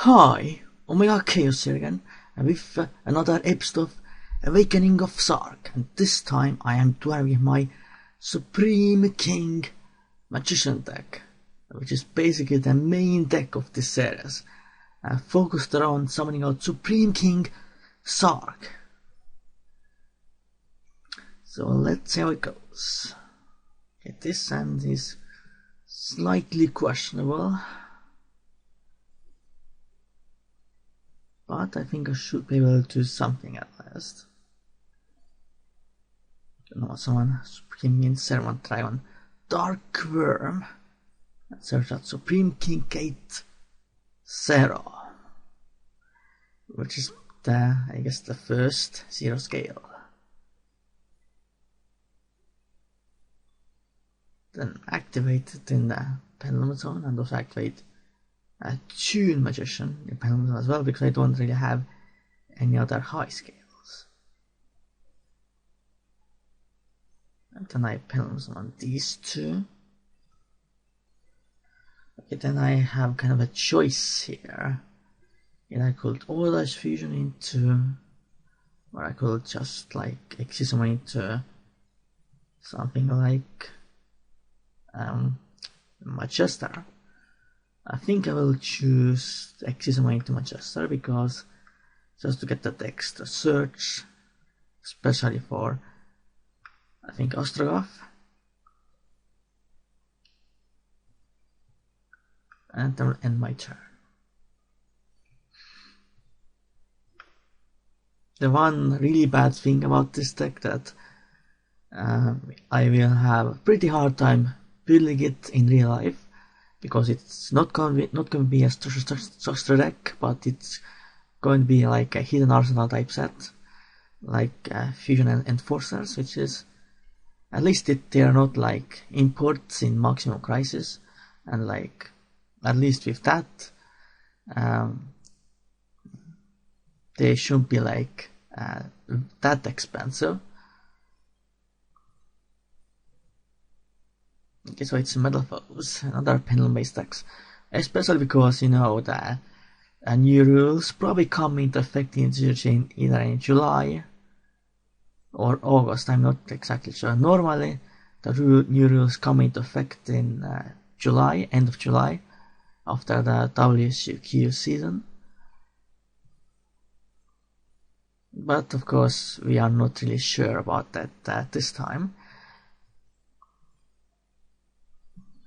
Hi, Omega Khaos here again, with another episode of Awakening of Zarc, and this time I am dueling my Supreme King Magician deck, which is basically the main deck of this series, focused around summoning out Supreme King Zarc. So let's see how it goes. Okay, this hand is slightly questionable, but I think I should be able to do something at last. Someone Supreme means Servant Dragon, Dark Worm, and search out Supreme King Gate 0, which is I guess the first 0 scale. Then activate it in the Pendulum Zone, and also activate a Tune Magician in Pendulum Zone as well, because I don't really have any other high scales. And then I Pendulum Zone on these two. Okay, then I have kind of a choice here. And I could Orla's Fusion into, or I could just like Exisum into something like Manchester. I think I will choose Exisum into Manchester because just to get that extra search, especially for I think Ostrogoth. And that will end my turn. The one really bad thing about this deck that I will have a pretty hard time building it in real life, because it's not going to be a structure deck, but it's going to be like a hidden arsenal type set, like Fusion and Enforcers, which is at least they are not like imports in Maximum Crisis, and like at least with that they shouldn't be like that expensive. Okay, so it's Metal Foes, another pendulum based decks, especially because you know the new rules probably come into effect either in July or August. I'm not exactly sure. Normally the new rules come into effect in July, end of July, after the WCQ season. But of course we are not really sure about that this time.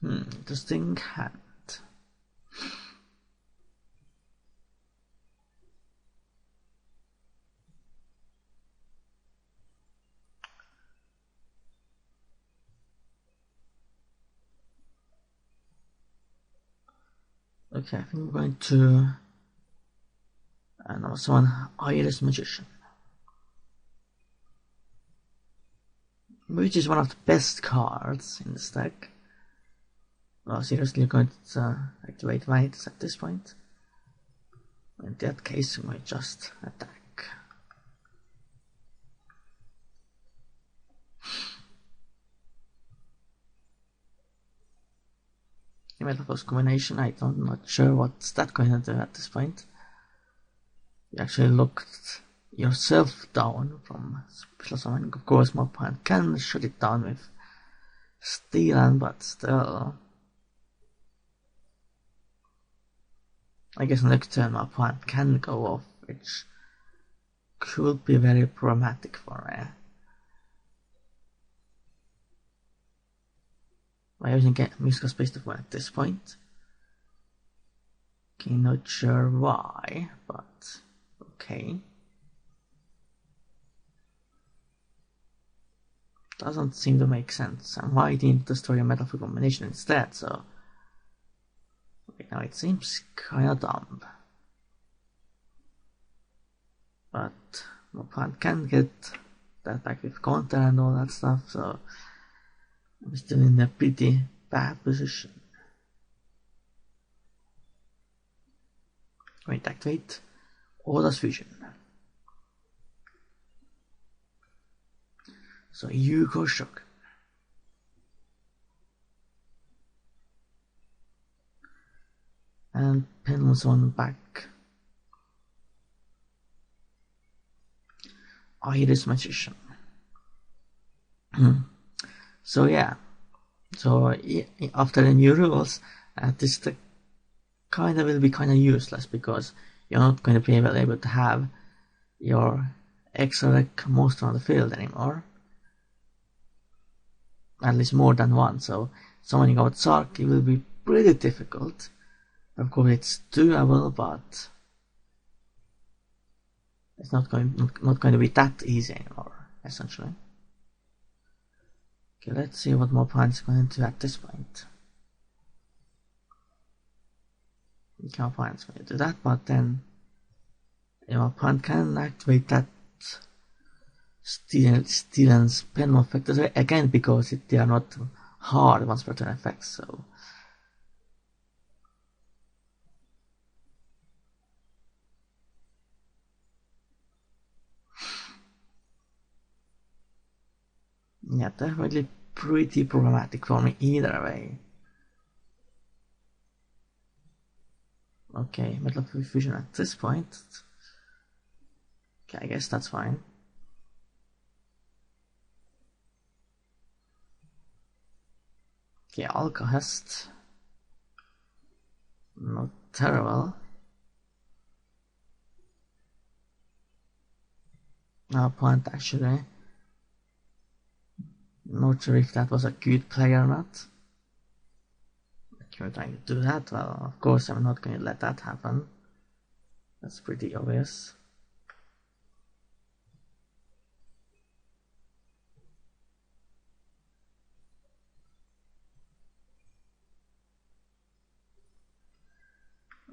Interesting hand. Okay, I think we're going to number 1, Iris Magician, which is one of the best cards in this deck. Well, seriously, you're going to activate Might at this point. In that case, we might just attack. Metal Force combination, I'm not sure what's that going to do at this point. You actually locked yourself down from special summoning. Of course, my opponent can shut it down with Stealing, but still. I guess next turn my opponent can go off, which could be very problematic for me. By using musical space to at this point. Okay, not sure why, but okay. Doesn't seem to make sense. And why didn't destroy a metal food combination instead? So okay, now it seems kinda dumb. But my opponent can get that back with counter and all that stuff, so I'm still in a pretty bad position. Going to activate Orla's Fusion. So you go shock. And penalties on back. Iris Magician. So yeah, so after the new rules, this deck kinda will be kinda useless because you're not going to be able to have your extra deck monster on the field anymore. At least more than one, so summoning out Zarc will be pretty difficult. Of course it's doable, but it's not going to be that easy anymore, essentially. Okay, let's see what more opponent's going to do at this point. Okay, opponent's going to do that, but then your opponent can activate that Steal and Spell effect again because they are not hard once per turn effects, so yeah, definitely pretty problematic for me either way. Okay, Metal Fusion at this point. Okay, I guess that's fine. Okay, Alcahest. Not terrible. No point actually. Not sure if that was a good play or not. If you're trying to do that, well, of course I'm not going to let that happen. That's pretty obvious.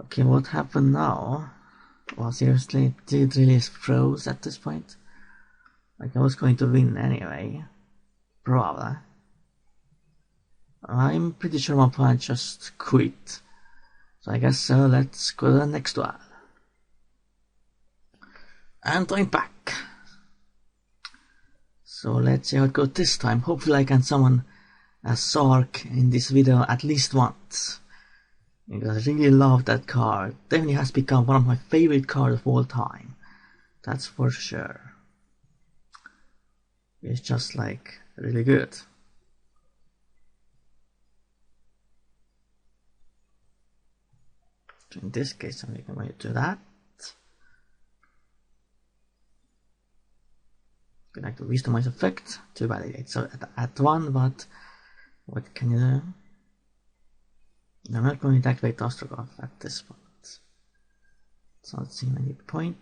Okay, what happened now? Well, seriously, it did really froze at this point. Like I was going to win anyway. Probably. I'm pretty sure my opponent just quit. So I guess let's go to the next duel. And I'm back. So let's see how it goes this time. Hopefully I can summon a Zarc in this video at least once. Because I really love that card. Definitely has become one of my favorite cards of all time. That's for sure. It's just like really good. So in this case I'm going to do that. Connect the Wisdomize effect to validate. So at 1, but what can you do? I'm not going to activate Ostrogov at this point. So let's see any point.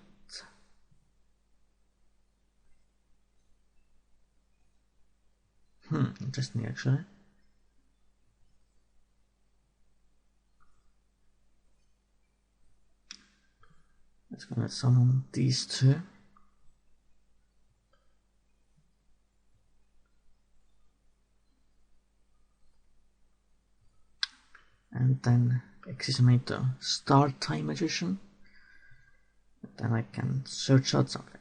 Interesting actually. Let's go and summon these two. And then examine to Start Time Magician. Then I can search out something.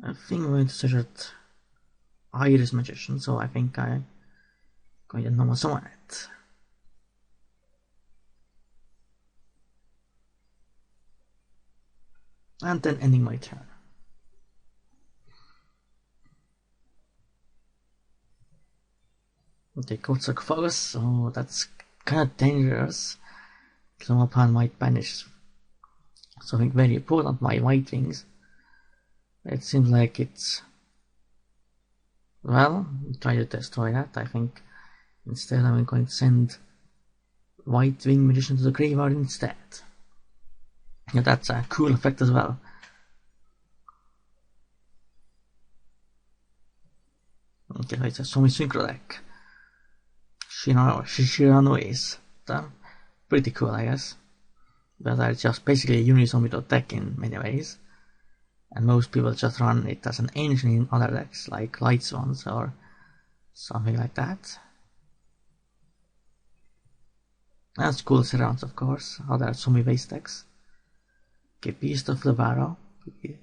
I think I'm going to search out Iris Magician, so I think I'm going to normal summon it. And then ending my turn. Okay, Khaos, so that's kind of dangerous. Some opponent might banish something very important, my white wings. It seems like it's... Well, try to destroy that. I think instead I'm going to send White Wing Magician to the graveyard instead. Yeah, that's a cool effect as well. Okay, it's a Somi Synchro deck. Shirano is pretty cool, I guess. But it's just basically a Unisomi deck in many ways. And most people just run it as an engine in other decks, like Light Swans or something like that. And School Serrans, of course, other Somi based decks. Okay, Beast of the Barrow. We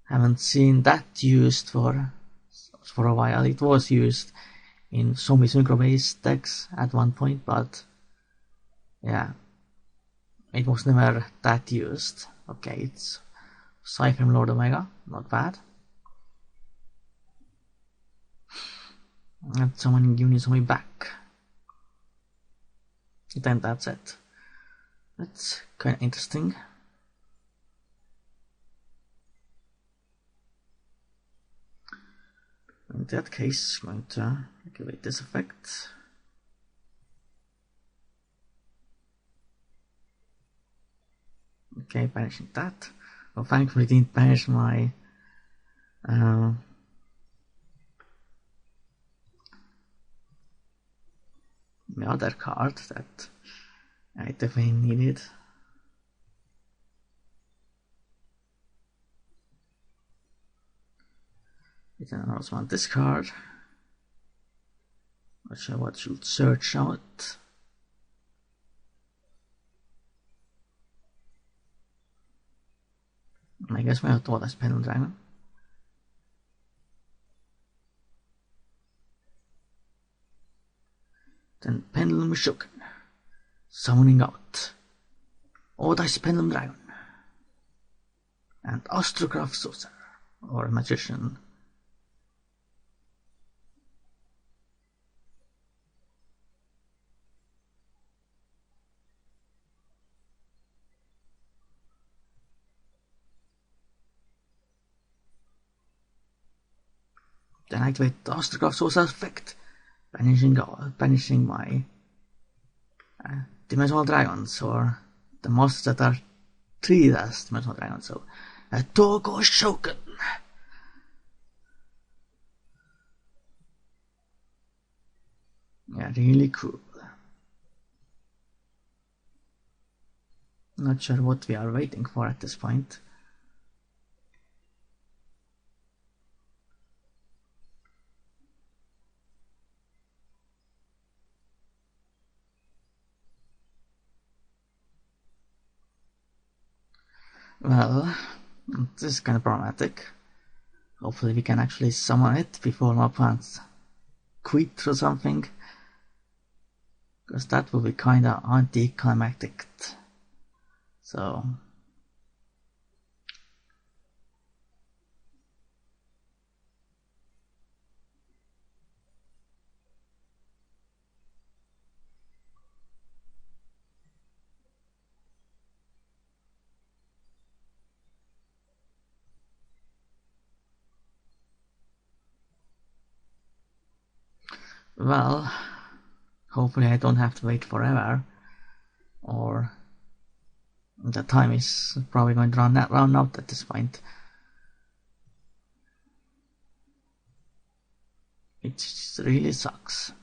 haven't seen that used for a while. It was used in zombie synchro based decks at one point, but yeah, it was never that used. Okay, it's Cypher Lord Omega, not bad. And summoning units on me back. Then that's it. That's kind of interesting. In that case, I'm going to activate this effect. Okay, banishing that. Well, thankfully, it didn't banish my the other card that I definitely needed. We can also want this card. Not sure what should search out. I guess we'll throw this Pendulum Dragon. Then Pendulum Shook. Summoning out Dice Pendulum Dragon. And Astrograph Sorcerer, or Magician. Then activate the Astrograph Sorcerer effect, banishing my Dimensional Dragons, or the monsters that are treated as Dimensional Dragons. So, Togo Shoken. Yeah, really cool. Not sure what we are waiting for at this point. Well, this is kind of problematic. Hopefully we can actually summon it before my opponents quit or something. Because that will be kind of anticlimactic. So... well, hopefully I don't have to wait forever, or the time is probably going to run out at this point. It really sucks.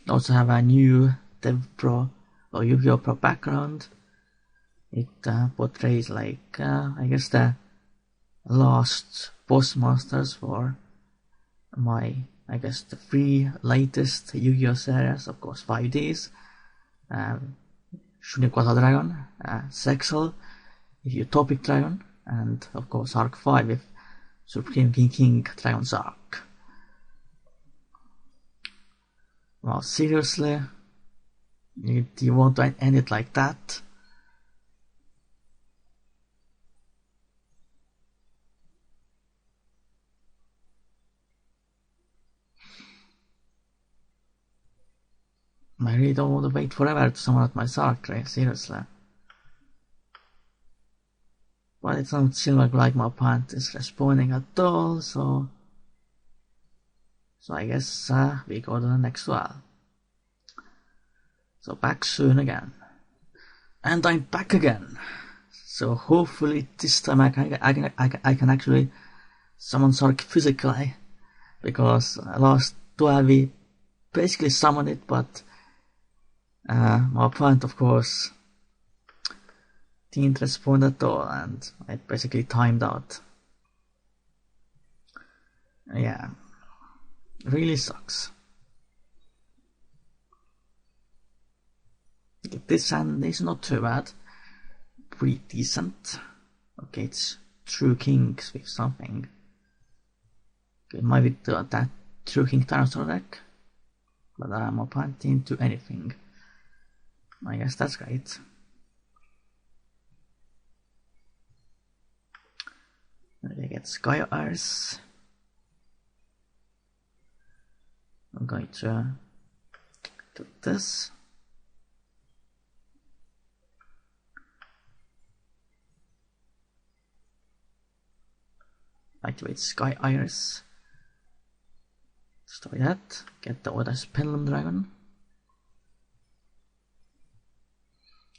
Also have a new YGOPRO or YGOPRO background. It portrays like I guess the last boss monsters for my, I guess, the 3 latest Yu-Gi-Oh series, of course 5Ds. Shunyakwata Dragon, Sexal, Utopic Dragon, and of course Arc 5 with Supreme King Dragon Zarc. Well, seriously? You want to end it like that? I really don't want to wait forever to summon out my Zarc, right? Seriously. But it doesn't seem like my opponent is responding at all, so I guess we go to the next one. So back soon again. And I'm back again. So hopefully this time I can actually summon Zarc physically, because last duel we basically summoned it, but My opponent, of course, didn't respond at all, and I basically timed out. Yeah, really sucks. This hand is not too bad, pretty decent. Okay, it's true kings with something. Okay, might be that true king dinosaur deck, but my opponent didn't do anything. I guess that's great. They get Sky Iris. I'm going to do this. Activate Sky Iris. Destroy that. Get the Oda's Pendulum Dragon.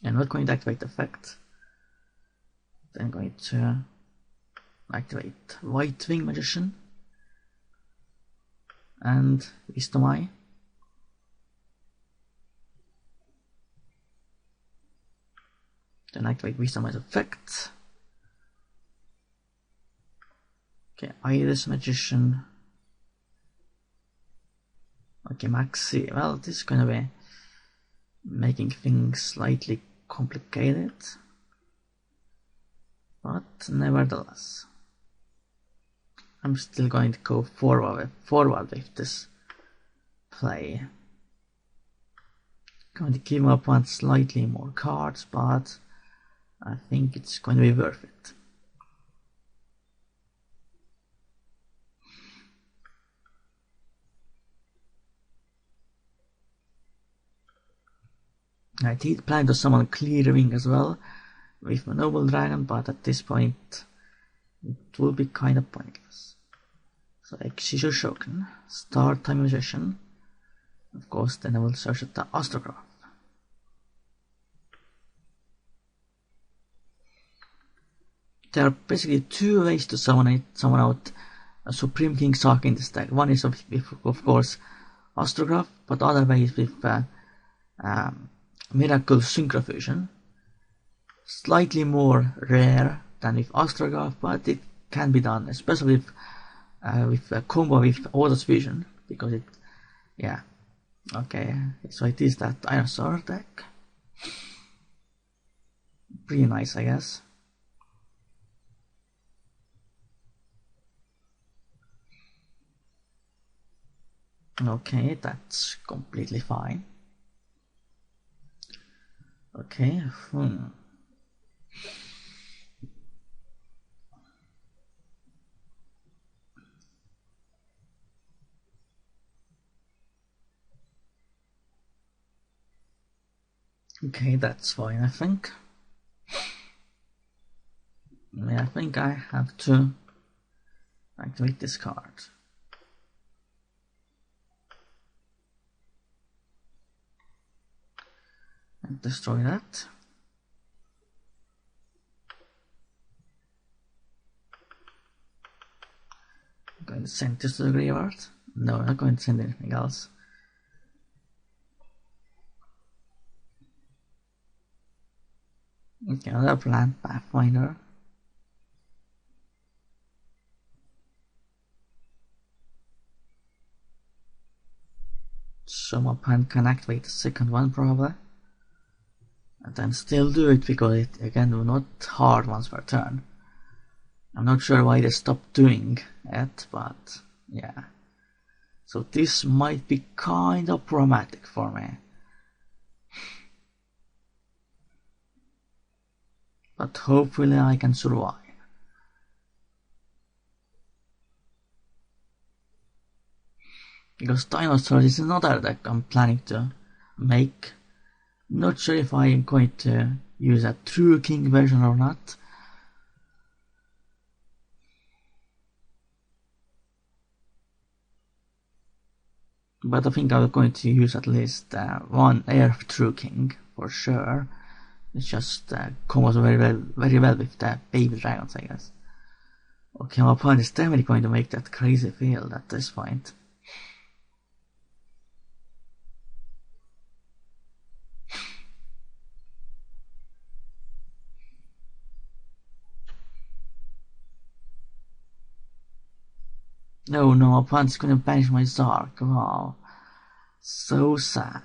I'm not going to activate the effect. Then I'm going to activate White Wing Magician and Wisdom Eye. Then activate Wisdom Eye's effect. Okay, Iris Magician. Okay, Maxi. Well, this is gonna be making things slightly complicated, but nevertheless, I'm still going to go forward with this play. Going to give my opponent slightly more cards, but I think it's going to be worth it. I did plan to summon Clear Wing as well with my Noble Dragon, but at this point it will be kind of pointless. So Exishu Shoken, Start Time Magician. Of course, then I will search at the Astrograph. There are basically two ways to summon out a Supreme King Zarc in this deck. One is of course Astrograph, but the other way is with Miracle Synchrofusion. Slightly more rare than with Astrograph, but it can be done, especially with a combo with Oda's Fusion, because it, yeah. Okay, so it is that dinosaur deck. Pretty nice, I guess. Okay, that's completely fine. Okay, Okay, that's fine, I think. I think I have to activate this card. And destroy that. I'm going to send this to the graveyard. No, I'm not going to send anything else. Okay, another plant Pathfinder. So my opponent can activate the second one probably. And then still do it because it again will not hard once per turn. I'm not sure why they stopped doing it, but yeah. So this might be kind of problematic for me. But hopefully I can survive. Because Dinosaurs is another deck I'm planning to make. Not sure if I am going to use a true king version or not. But I think I'm going to use at least one Earth True King for sure. It just combos very well with the baby dragons, I guess. Okay, my opponent is definitely going to make that crazy field at this point. Oh no, opponent's gonna banish my Zarc. Wow. So sad.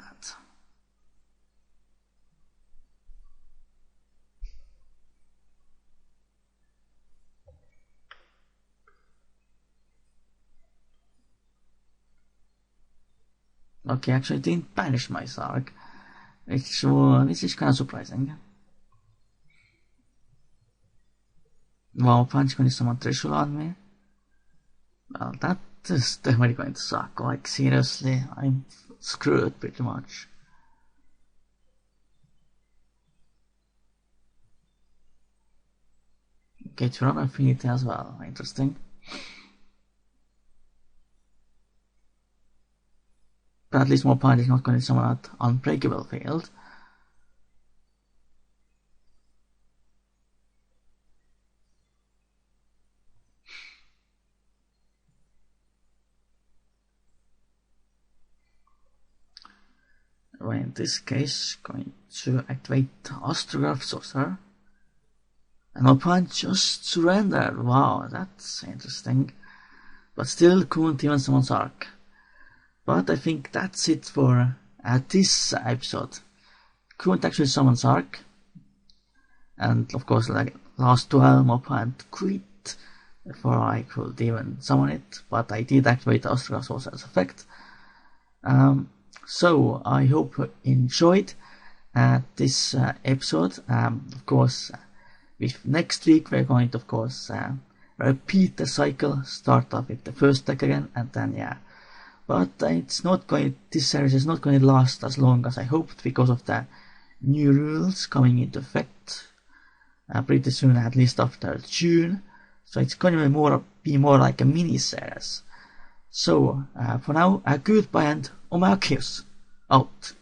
Okay, actually didn't banish my Zarc, which is kind of surprising. Wow, punch gonna summon Trishul on me. Well, that is definitely going to suck. Like, seriously, I'm screwed pretty much. Okay, to run Affinity as well. Interesting. But at least my opponent is not going to summon that Unbreakable field. In this case, going to activate Astrograph Sorcerer. And my opponent just surrendered. Wow, that's interesting. But still couldn't even summon Zarc. But I think that's it for this episode. Couldn't actually summon Zarc. And of course, like last duel, my opponent quit before I could even summon it. But I did activate the Astrograph Sorcerer's effect. So I hope you enjoyed this episode. Of course, with next week we're going to, of course, repeat the cycle, start off with the first deck again, and then yeah. But it's not going. This series is not going to last as long as I hoped because of the new rules coming into effect pretty soon, at least after June. So it's going to be more like a mini series. So for now, goodbye and Khaos out.